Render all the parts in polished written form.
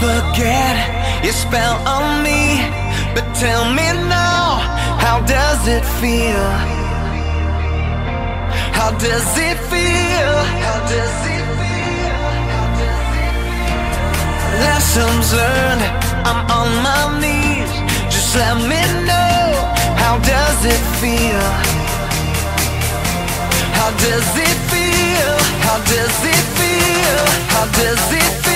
forget your spell on me, but tell me now, how does it feel? How does it feel? How does it feel? How does it feel? Lessons learned, I'm on my knees. Just let me know, how does it feel? How does it feel? How does it feel? How does it feel?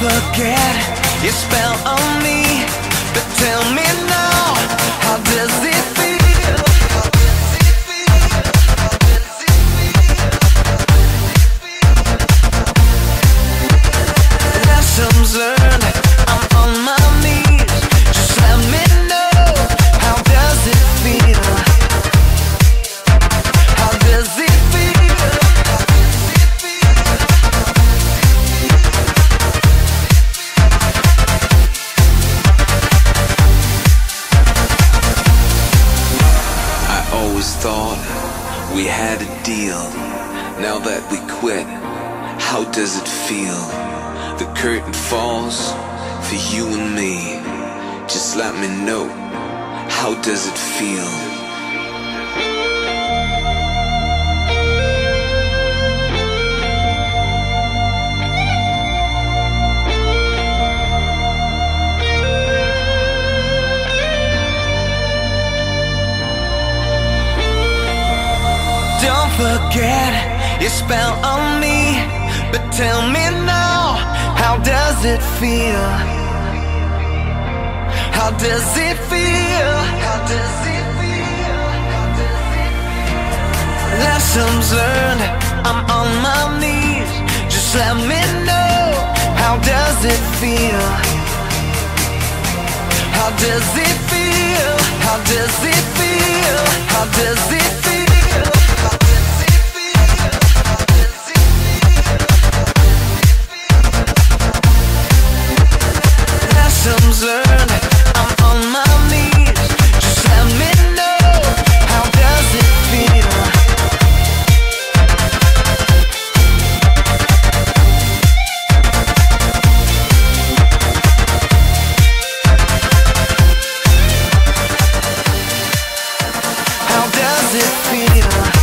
Forget your spell on me, but tell me now, how does it feel? How does it feel? How does it feel? Lessons learned, I'm on my knees. Just let me know, how does it feel? How does it feel? How does it feel? Thought we had a deal. Now that we quit, how does it feel? The curtain falls for you and me. Just let me know, how does it feel? Don't forget your spell on me, but tell me now, how does it feel? How does it feel? How does it feel? How does it feel? Lessons learned, I'm on my knees. Just let me know, how does it feel? How does it feel? How does it feel? How does it feel? Lessons learned, I'm on my knees. Just let me know, how does it feel? How does it feel?